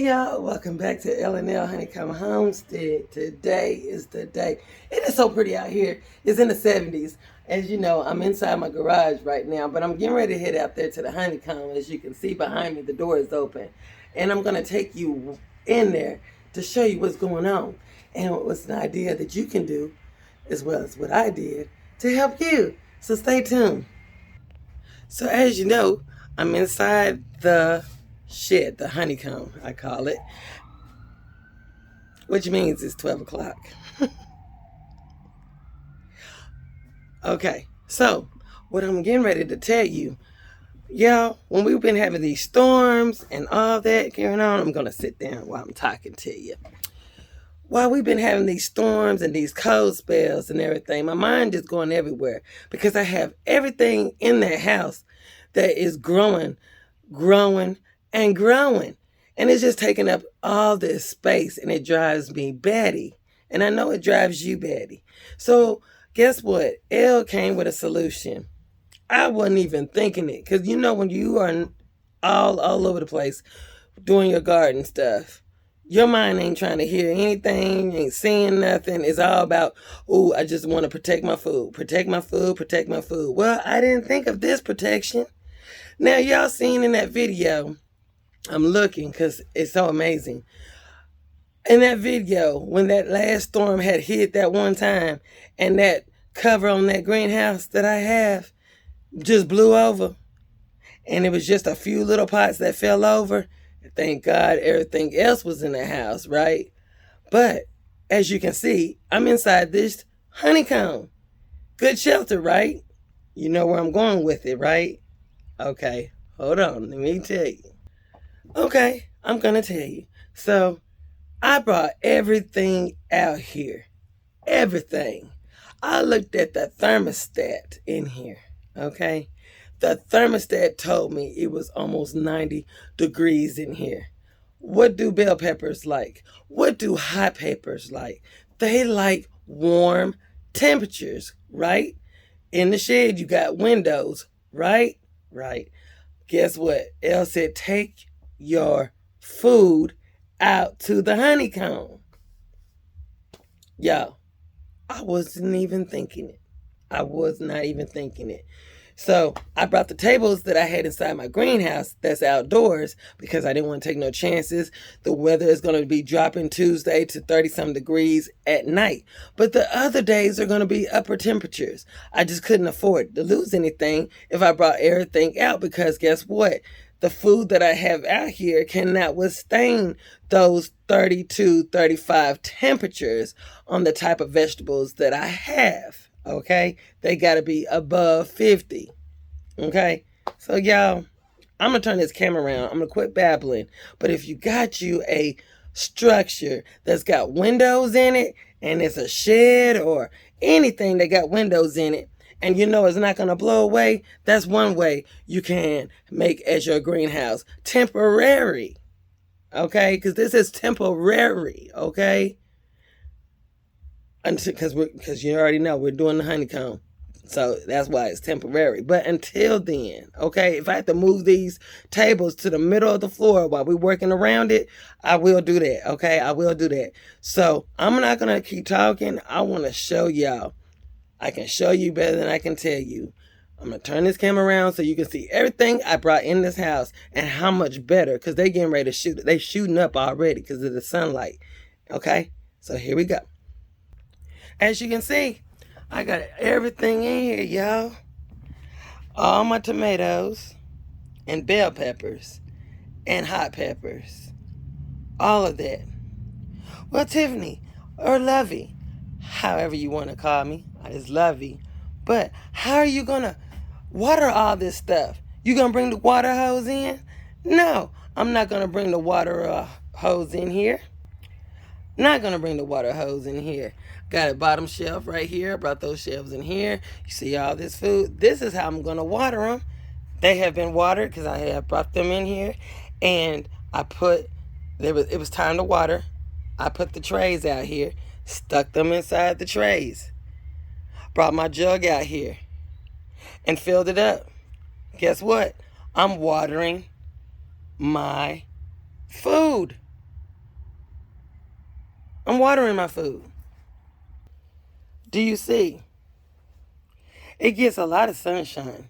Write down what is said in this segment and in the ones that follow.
Hey y'all, welcome back to L&L Honeycomb Homestead. Today is the day. It is so pretty out here. It's in the 70s. As you know, I'm inside my garage right now, but I'm getting ready to head out there to the honeycomb. As you can see behind me, the door is open. And I'm going to take you in there to show you what's going on and what's an idea that you can do, as well as what I did, to help you. So stay tuned. So as you know, I'm inside the shed, the honeycomb, I call it, which means it's 12 o'clock. Okay, so what I'm getting ready to tell you, y'all, when we've been having these storms and all that going on, I'm going to sit down while I'm talking to you. While we've been having these storms and these cold spells and everything, my mind is going everywhere because I have everything in that house that is growing, and growing. And it's just taking up all this space, and it drives me batty. And I know it drives you batty. So guess what? Elle came with a solution. I wasn't even thinking it. Because you know when you are all over the place doing your garden stuff, your mind ain't trying to hear anything, ain't seeing nothing. It's all about, oh, I just want to protect my food, protect my food, protect my food. Well, I didn't think of this protection. Now, y'all seen in that video, I'm looking because it's so amazing. In that video, when that last storm had hit that one time and that cover on that greenhouse that I have just blew over, and it was just a few little pots that fell over, thank God everything else was in the house, right? But as you can see, I'm inside this honeycomb. Good shelter, right? You know where I'm going with it, right? Okay, hold on, let me tell you. Okay, I'm going to tell you. So, I brought everything out here. Everything. I looked at the thermostat in here, okay? The thermostat told me it was almost 90 degrees in here. What do bell peppers like? What do hot peppers like? They like warm temperatures, right? In the shed, you got windows, right? Right. Guess what? Elle said, take your food out to the honeycomb. Y'all, I wasn't even thinking it. I was not even thinking it. So I brought the tables that I had inside my greenhouse that's outdoors because I didn't want to take no chances. The weather is going to be dropping Tuesday to 30-some degrees at night. But the other days are going to be upper temperatures. I just couldn't afford to lose anything if I brought everything out because guess what? The food that I have out here cannot withstand those 32, 35 temperatures on the type of vegetables that I have. Okay, they got to be above 50. Okay, so y'all, I'm gonna turn this camera around. I'm gonna quit babbling. But if you got you a structure that's got windows in it, and it's a shed or anything that got windows in it, and you know it's not gonna blow away, that's one way you can make as your greenhouse temporary. Okay, because this is temporary. Okay. Because you already know we're doing the honeycomb. So that's why it's temporary. But until then, okay, if I have to move these tables to the middle of the floor while we're working around it, I will do that, okay? I will do that. So I'm not going to keep talking. I want to show y'all. I can show you better than I can tell you. I'm going to turn this camera around so you can see everything I brought in this house and how much better, because they're getting ready to shoot. They're shooting up already because of the sunlight, okay? So here we go. As you can see, I got everything in here, y'all. All my tomatoes and bell peppers and hot peppers. All of that. Well, Tiffany or Lovey, however you want to call me, I just Lovey. But how are you going to water all this stuff? You going to bring the water hose in? No, I'm not going to bring the water hose in here. Not going to bring the water hose in here. Got a bottom shelf right here. I brought those shelves in here. You see all this food. This is how I'm going to water them. They have been watered because I have brought them in here. And I put, it was time to water. I put the trays out here. Stuck them inside the trays. Brought my jug out here. And filled it up. Guess what? I'm watering my food. I'm watering my food. Do you see? It gets a lot of sunshine.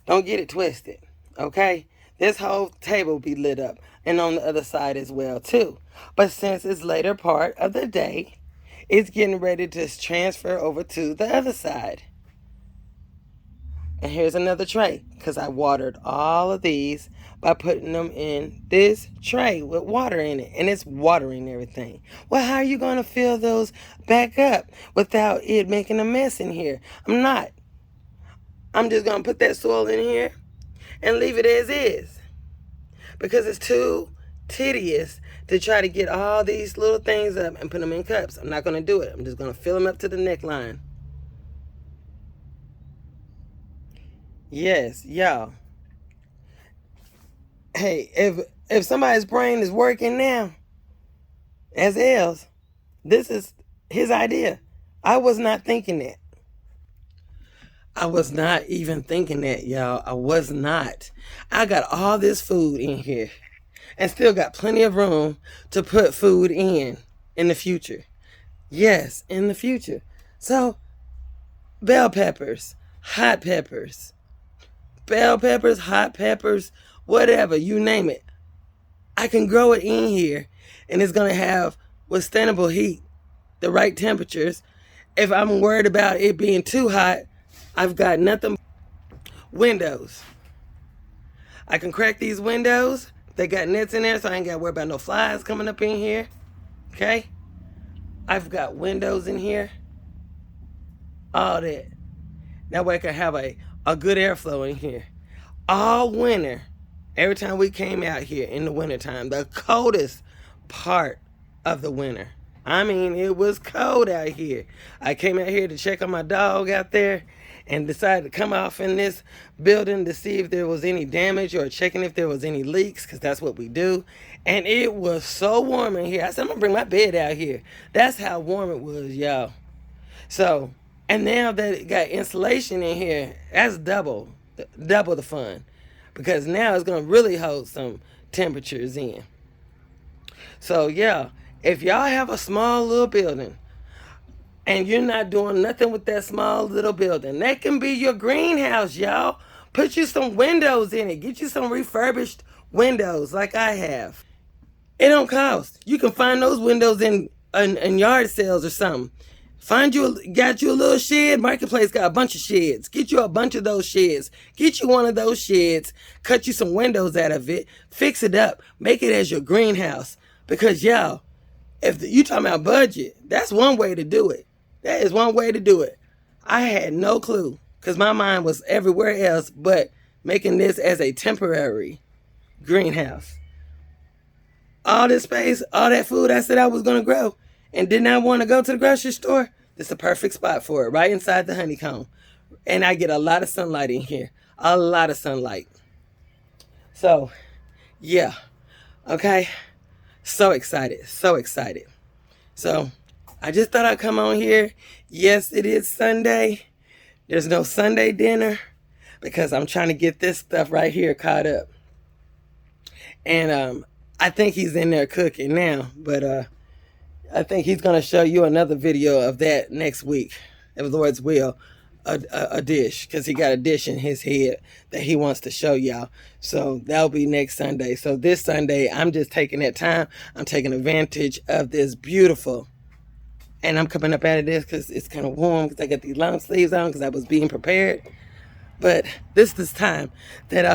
Don't get it twisted, okay? This whole table will be lit up, and on the other side as well, too. But since it's later part of the day, it's getting ready to transfer over to the other side. And here's another tray, because I watered all of these by putting them in this tray with water in it. And it's watering everything. Well, how are you going to fill those back up without it making a mess in here? I'm not. I'm just going to put that soil in here and leave it as is. Because it's too tedious to try to get all these little things up and put them in cups. I'm not going to do it. I'm just going to fill them up to the neckline. Yes, y'all. Hey, if somebody's brain is working now, as L's, this is his idea. I was not thinking that. I was not even thinking that, y'all. I was not. I got all this food in here and still got plenty of room to put food in the future. Yes, in the future. So, bell peppers, hot peppers, hot peppers, whatever, you name it. I can grow it in here, and it's going to have withstandable heat, the right temperatures. If I'm worried about it being too hot, I've got nothing. Windows. I can crack these windows. They got nets in there, so I ain't got to worry about no flies coming up in here. Okay? I've got windows in here. All that. That way I can have a good airflow in here. All winter, every time we came out here in the wintertime, the coldest part of the winter. I mean, it was cold out here. I came out here to check on my dog out there and decided to come off in this building to see if there was any damage or checking if there was any leaks, because that's what we do. And it was so warm in here. I said, I'm going to bring my bed out here. That's how warm it was, y'all. So, and now that it got insulation in here, that's double the fun, because now it's going to really hold some temperatures in. So, yeah, if y'all have a small little building and you're not doing nothing with that small little building, that can be your greenhouse, y'all. Put you some windows in it. Get you some refurbished windows like I have. It don't cost. You can find those windows in yard sales or something. Got you a little shed. Marketplace got a bunch of sheds. Get you a bunch of those sheds. Get you one of those sheds. Cut you some windows out of it. Fix it up. Make it as your greenhouse. Because, y'all, if you talking about budget, that's one way to do it. That is one way to do it. I had no clue, because my mind was everywhere else but making this as a temporary greenhouse. All this space, all that food I said I was going to grow and did not want to go to the grocery store, this is the perfect spot for it, right inside the honeycomb. And I get a lot of sunlight in here. A lot of sunlight. So, yeah. Okay. So excited. So excited. So, I just thought I'd come on here. Yes, it is Sunday. There's no Sunday dinner because I'm trying to get this stuff right here caught up. And I think he's in there cooking now, but I think he's going to show you another video of that next week, if the Lord's will, a dish, because he got a dish in his head that he wants to show y'all. So that'll be next Sunday. So this Sunday, I'm just taking that time. I'm taking advantage of this beautiful. And I'm coming up out of this because it's kind of warm because I got these long sleeves on because I was being prepared. But this is time that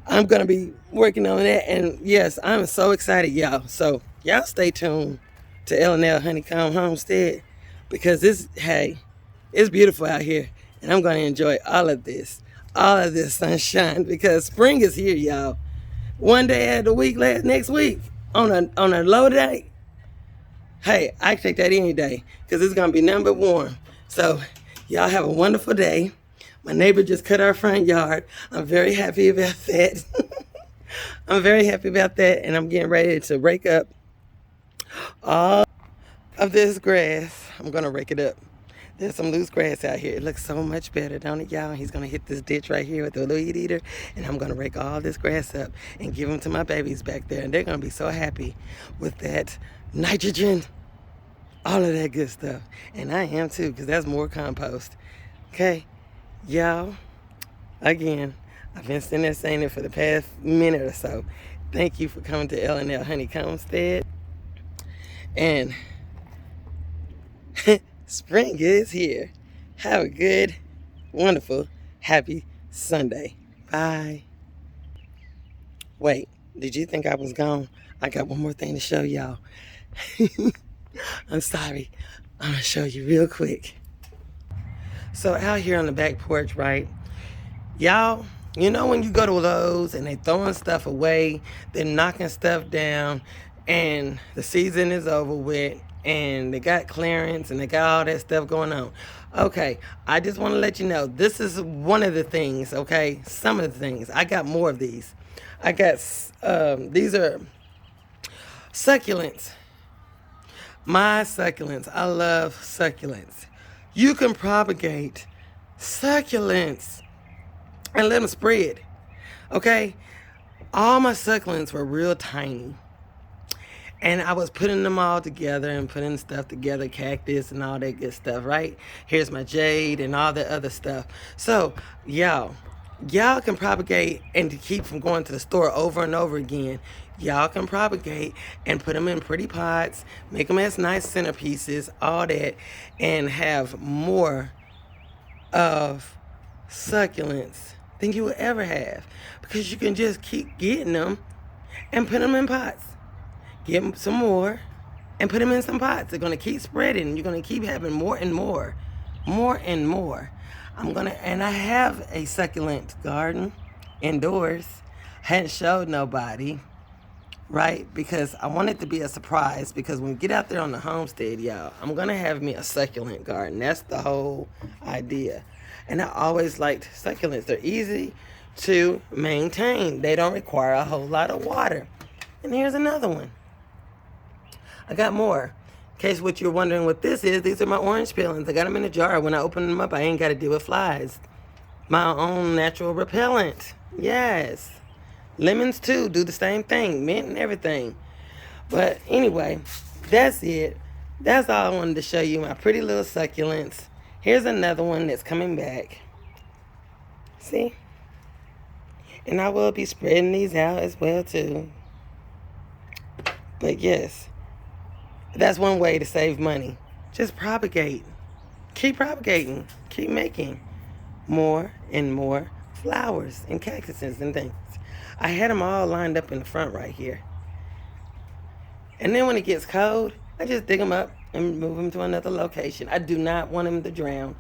I'm going to be working on that. And yes, I'm so excited, y'all. So y'all stay tuned to L&L Honeycomb Homestead, because it's beautiful out here. And I'm going to enjoy all of this sunshine, because spring is here, y'all. One day of the week, next week, on a low day, hey, I take that any day, because it's going to be nothing but warm. So, y'all have a wonderful day. My neighbor just cut our front yard. I'm very happy about that. I'm very happy about that, and I'm getting ready to rake up all of this grass. I'm going to rake it up. There's some loose grass out here. It looks so much better, don't it, y'all? He's going to hit this ditch right here with the weed eater, and I'm going to rake all this grass up and give them to my babies back there, and they're going to be so happy with that nitrogen. all of that good stuff. And I am too, because that's more compost. Okay, y'all, again, I've been sitting there saying it for the past minute or so. Thank you for coming to L&L HOMESTEAD. And spring is here. Have a good, wonderful, happy Sunday. Bye. Wait, did you think I was gone? I got one more thing to show y'all. I'm sorry. I'm going to show you real quick. So out here on the back porch, right? Y'all, you know when you go to Lowe's and they throwing stuff away, they're knocking stuff down, and the season is over with, and they got clearance, and they got all that stuff going on. Okay, I just want to let you know, this is one of the things, okay? Some of the things. I got more of these. I got, these are succulents. My succulents. I love succulents. You can propagate succulents and let them spread. Okay? All my succulents were real tiny. And I was putting them all together and putting stuff together, cactus and all that good stuff, right? Here's my jade and all that other stuff. So, y'all can propagate, and to keep from going to the store over and over again, y'all can propagate and put them in pretty pots, make them as nice centerpieces, all that, and have more of succulents than you will ever have, because you can just keep getting them and put them in pots. Get them some more and put them in some pots. They're going to keep spreading. You're going to keep having more and more and more. And I have a succulent garden indoors. Hadn't showed nobody, right? Because I want it to be a surprise, because when we get out there on the homestead, y'all, I'm going to have me a succulent garden. That's the whole idea. And I always liked succulents. They're easy to maintain. They don't require a whole lot of water. And here's another one. I got more. In case what you're wondering what this is, these are my orange peelings. I got them in a jar. When I open them up, I ain't got to deal with flies. My own natural repellent. Yes. Lemons too, do the same thing. Mint and everything. But anyway, that's it. That's all I wanted to show you, my pretty little succulents. Here's another one that's coming back. See? And I will be spreading these out as well too. But yes, that's one way to save money. Just propagate. Keep propagating. Keep making more and more flowers and cactuses and things. I had them all lined up in the front right here. And then when it gets cold, I just dig them up and move them to another location. I do not want them to drown.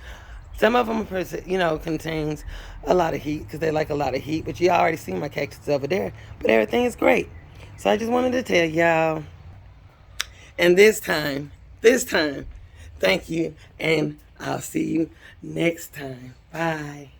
Some of them, contains a lot of heat, because they like a lot of heat. But you already see my cactus over there. But everything is great. So I just wanted to tell y'all. And this time, thank you. And I'll see you next time. Bye.